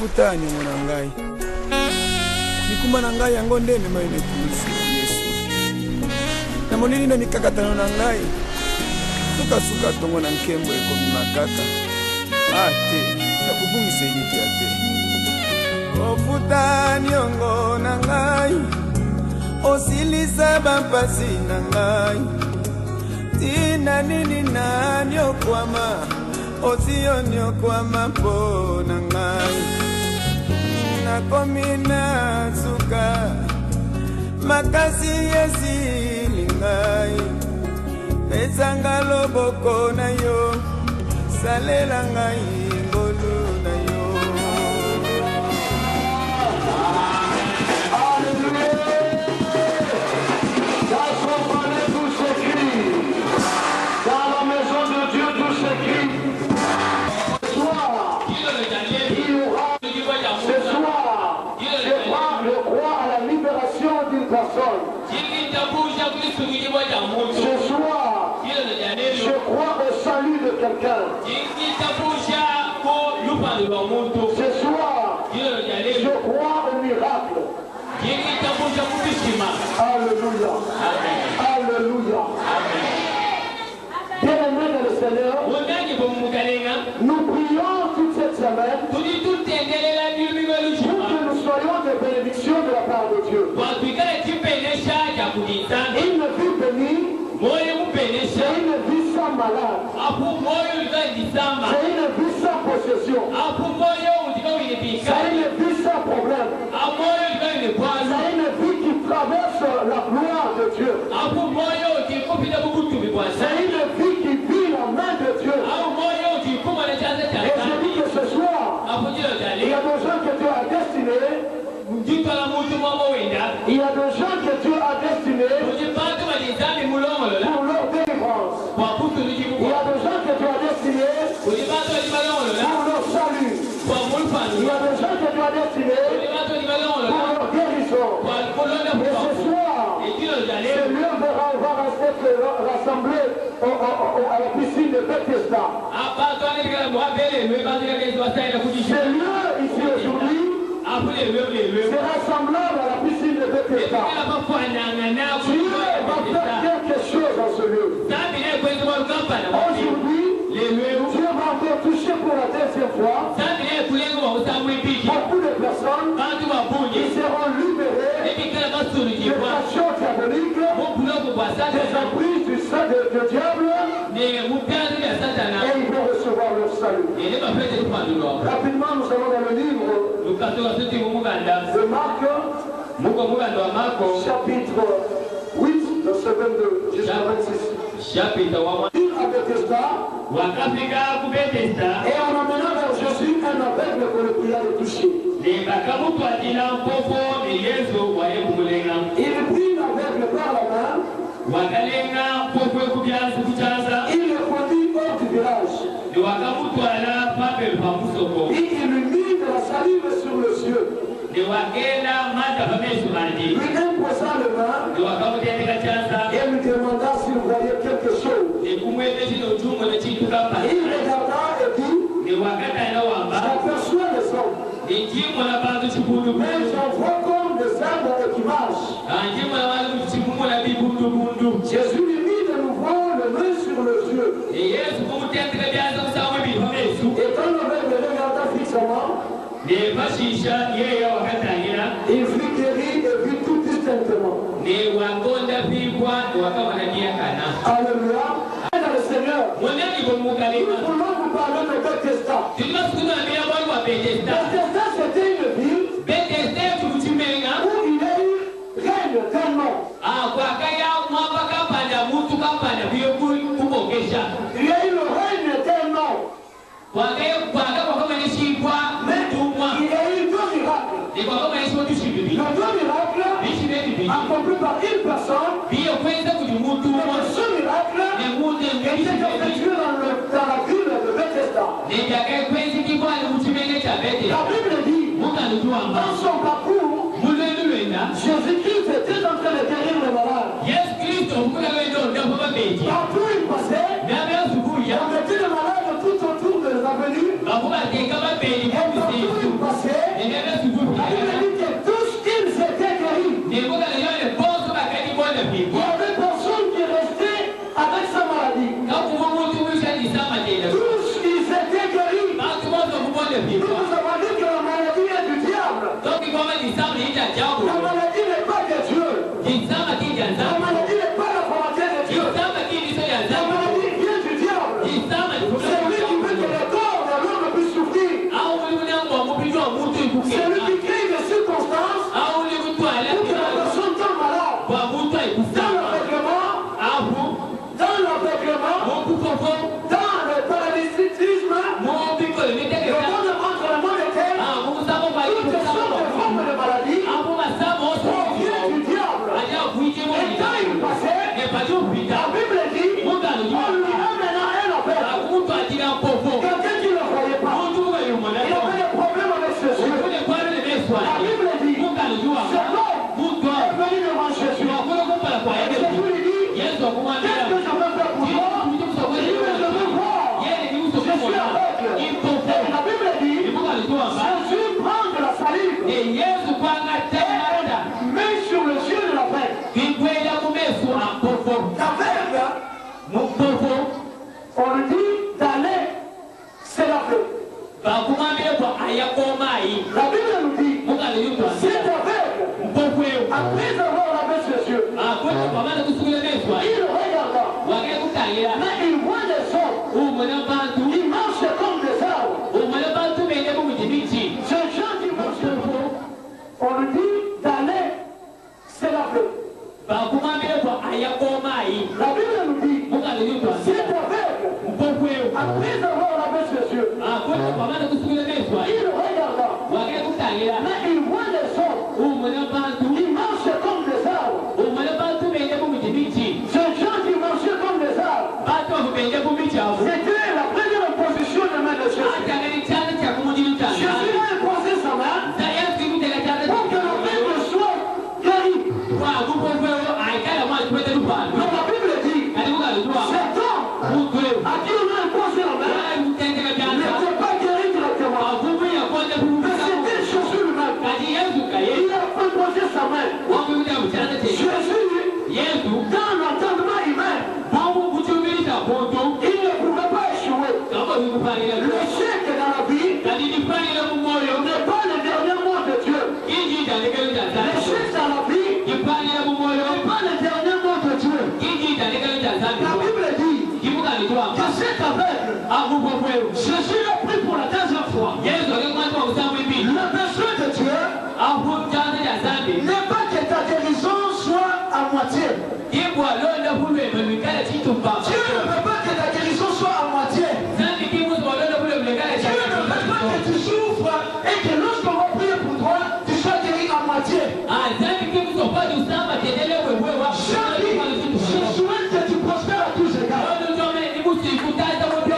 futa ni mwana ngai nikuma na ngai yango ndeme mai ne kumisi Yesu na monini na mikakatano na ngai suka tongo na nkembo ekomi makaka ate na kubungisa iniki ate ofuta niongo na ngai osilisa bampasi na ngai tina nini na nyokwama osio nyokwama mpo na ngai nakomi na suka makasi esili ngai pesanga loboko na yo salela ngai ngolu na yo. Ce soir, je crois au salut de quelqu'un. Ce soir, je crois au miracle. Alléluia. Alléluia. Bien-aimés dans le Seigneur, nous prions toute cette semaine pour que nous soyons des bénédictions de la part de Dieu. Une vie bénie, c'est une vie sans malade, c'est une vie sans possession, c'est une vie sans problème, c'est une vie qui traverse la gloire de Dieu, c'est une vie qui vit la main de Dieu. Et je dis que ce soir, il y a des gens que Dieu a destinés, il y a des gens que Dieu a destinés pour leur délivrance. Il y a des gens que Dieu a destinés pour leur salut. Il y a des gens que Dieu a destinés pour leur guérison. Et ce soir, ce lieu va rester rassemblé à la piscine de Bethesda. Ce lieu ici aujourd'hui, c'est rassemblable à la piscine de Bethesda. Dieu va faire quelque chose dans ce lieu. Aujourd'hui, Dieu va encore toucher pour la deuxième fois beaucoup de personnes qui seront libérées des passions diaboliques, des emprises du sang de diable, et ils vont recevoir leur salut. Rapidement, nous allons dans le livre de Marc, chapitre 8, verset 22 jusqu'à 26. À Bethesda, et en amenant vers Jésus un aveugle qu'on le pria de toucher. Il prit l'aveugle par la main, il le conduit hors du village, et il lui mit de la salive sur les yeux, lui imposa le main et lui demanda s'il voyait quelque chose. Il regarda et dit, j'aperçois les hommes, mais j'en vois comme des arbres qui marchent. Jésus lui mit de nouveau le main sur les yeux. Et quand l'aveugle regarda fixement, il fut guéri et vit tout distinctement. Alléluia. Dans le Seigneur, nous voulons vous parler de Bethesda. Bethesda, c'était une ville où il y a eu règne d'un nom. Il y a eu le règne d'un nom. Mais il y a eu deux miracles. Les deux miracles accomplis par une personne. Et ce miracle était effectué dans la ville de Bethesda. La Bible dit, dans son parcours, Jésus-Christ était en train de guérir les malades. Partout où il passait, on mettait les malades tout autour de l'avenue. Et partout où il passait, Nous vous avons dit que la maladie est du diable. La maladie n'est pas de Dieu. La maladie n'est pas la volonté de Dieu. La maladie vient du diable. C'est lui qui veut que le corps de l'homme puisse souffrir. C'est lui qui crée des circonstances pour que la personne tombe malade. Dans l'aveuglement, dans le paralysisme, le monde entre le monde et terre, toutes sortes de formes de maladies proviennent du diable. Et quand il passait, la Bible dit, on lui a maintenant un appel. Quelqu'un qui ne le voyait pas, il avait des problèmes avec ses yeux. La Bible dit, cet homme est venu devant Jésus. Et Jésus lui dit, qu'est-ce que je peux faire pour toi? Il dit, je veux voir. Je suis aveugle. Et la Bible dit, Jésus prend de la salive et met sur le yeux de l'aveugle. L'aveugle, on lui dit d'aller se laver. La Bible nous dit, cet aveugle, après avoir lavé ses yeux, il regarda, mais il voit des hommes, il marche comme des arbres. Ces gens qui marchent, on lui dit d'aller se laver. La Bible nous dit, cet aveugle, après avoir lavé ses yeux, il regarda, mais il voit des hommes, il marche comme des arbres. Ces gens qui marchaient comme des arbres, c'était la première position de main de Jésus. Jésus a imposé sa main pour que l'aveugle soit guéri. Mais la Bible dit, cet homme à qui on a imposé la main n'était pas guéri directement. Mais c'était Jésus lui-même. Il a imposé sa main. Jésus, dans l'entendement humain, il ne pouvait pas échouer. L'échec dans la vie n'est pas le dernier mot de Dieu. L'échec dans la vie n'est pas le dernier mot de Dieu. La Bible dit que cet aveugle, Jésus l'a pris pour la deuxième fois. Le besoin de Dieu n'est pas que ta guérison soit à moitié. Dieu ne veut pas que ta guérison soit à moitié. Dieu ne veut pas que tu souffres et que lorsqu'on va prier pour toi, tu sois guéri à moitié. Je souhaite que tu prospères à tous égards.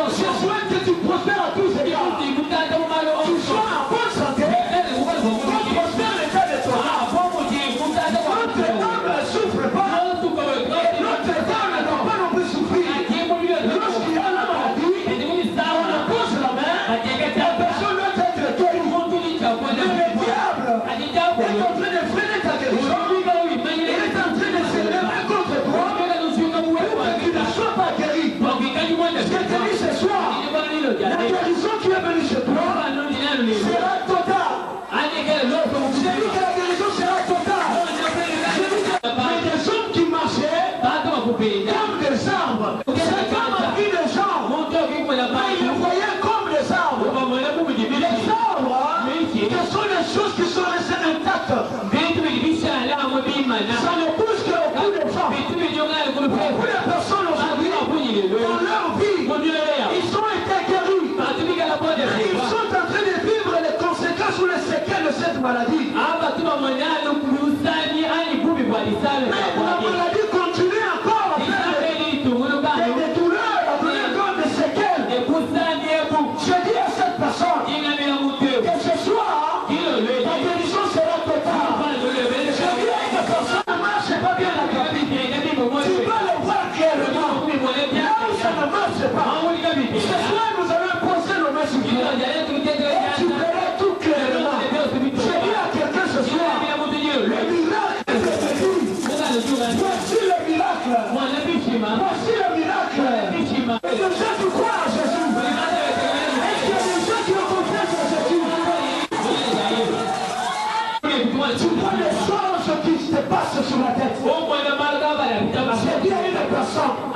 Je souhaite que tu prospères à tous égards. Tu sois en bonne santé. Tu prospères l'état de ton âme. Notre âme ne souffre pas. Et notre âme ne doit pas non plus souffrir. Lorsqu'il y a la maladie, on impose la main. La personne doit être guérie. Le diable est en train de freiner ta guérison. Il est en train de se lever contre toi pour que tu ne sois pas guéri. Je te dis ce soir, la guérison qui est venue chez toi sera totale. J'ai dit que la guérison sera totale. Mais des hommes qui marchaient comme des arbres, c'est comme la vie des gens. Mais ils voyaient comme des arbres. Les arbres, ce sont les choses qui sont restées intactes. Ça ne bouge que beaucoup de gens. Beaucoup de personnes aujourd'hui, dans leur vie, ils ont été guéris. Ils sont en train de vivre les conséquences ou les séquelles de cette maladie. Mais la maladie continue encore à faire des douleurs, à donner encore des séquelles. Je dis à cette personne que ce soir, la guérison sera totale. Je dis à cette personne, ne marche pas bien la gravité. Tu vas le voir clairement. Là où ça ne marche pas. Ce soir, nous allons poser nos mains sur toi. Et tu verras tout clairement. Je dis à quelqu'un ce soir, le miracle est fait.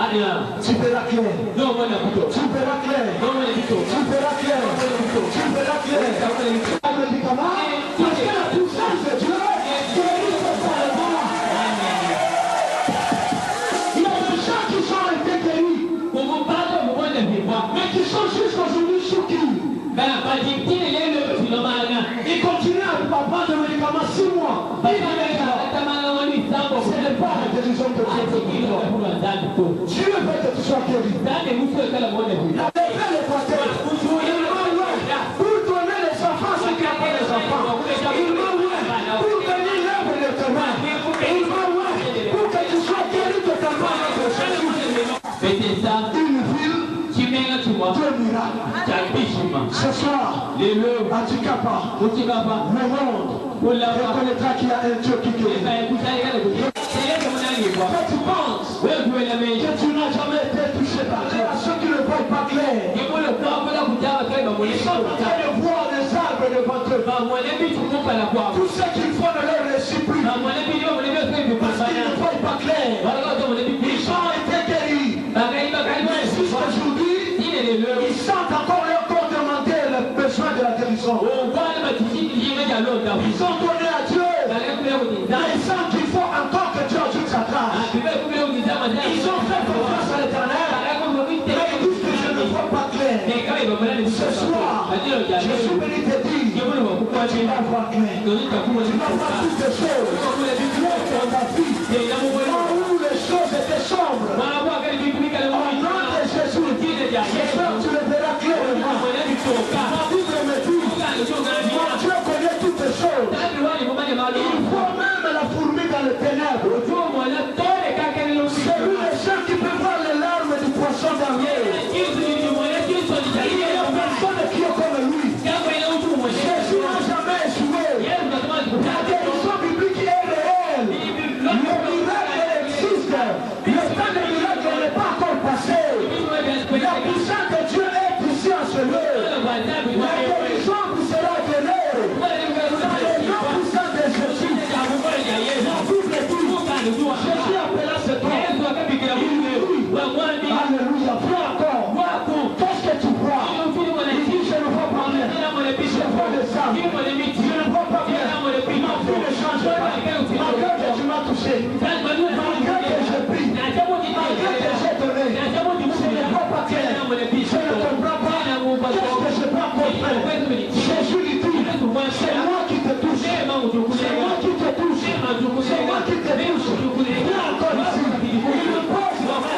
Tu verras clair. Tu verras clair. Tu verras clair. Tu verras clair. Un médicament, parce que la puissance de Dieu guérit totalement. Il y a des gens qui sont été guéris, mais qui sont jusqu'aujourd'hui choqués. Ils continuent à prendre des médicaments 6 mois. Ce n'est pas la guérison que Dieu veut. Dieu veut que tu sois guéri. La Bible est équateur. Pour donner les enfants ceux qui n'ont pas les enfants. Il m'a ouvert pour venir l'œuvre de tes mains. Il m'a ouvert pour que tu sois guéri totalement de Jésus. Une ville, deux miracles. Ce soir, à Tikapa, le monde reconnaîtra qu'il y a un Dieu qui guérit. Quand tu penses que tu n'as jamais été touché par Dieu, à ceux qui ne voient pas clair, ils sont en train de voir les arbres devant eux. Tout ce qu'ils font ne leur réussit plus. Parce qu'ils ne voient pas clair. Ils ont été guéris. Mais jusqu'aujourd'hui, ils sentent encore leur corps demander le besoin de la guérison. Ils ont donné à Dieu. Ils sentent qu'il faut encore que Dieu ajoute sa grâce. Ils ont fait confiance à l'Éternel. Mais ils disent que je ne vois pas clair. Ce soir, Jésus béni te dit, tu vas voir clair. Tu vas voir toutes les choses. Dans ta vie, là où les choses étaient sombres, au nom de Jésus, j'espère que tu le verras clairement. Ma Bible me dit, mon Dieu connaît toutes les choses. Il voit même la fourmi dans les ténèbres. C'est lui le seul qui peut voir les larmes du poisson dans l'eau. Il y a personne qui est comme lui. Jésus n'a jamais échoué. La guérison biblique est réelle. Le miracle existe. Le temps de miracle n'est pas encore passé. La puissance de Dieu est ici en ce lieu. La guérison vous sera donnée. Dans le nom puissant de Jésus. La Bible dit, Jésus appela ce temps. Alléluia. Viens encore. Qu'est-ce que tu vois? Il dit, je ne vois pas bien. Je vois le sang. Je ne vois pas bien. Ma vie ne change pas. Malgré que tu m'as touché. Malgré que j'ai pris. Malgré que j'ai donné. Je ne vois pas clair. Je ne comprends pas. Qu'est-ce que je dois comprendre? Jésus lui dit, c'est moi qui te touche. C'est moi qui te touche. C'est moi qui te touche. Viens encore ici. Il me pose la main.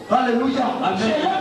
Alléluia. Amen.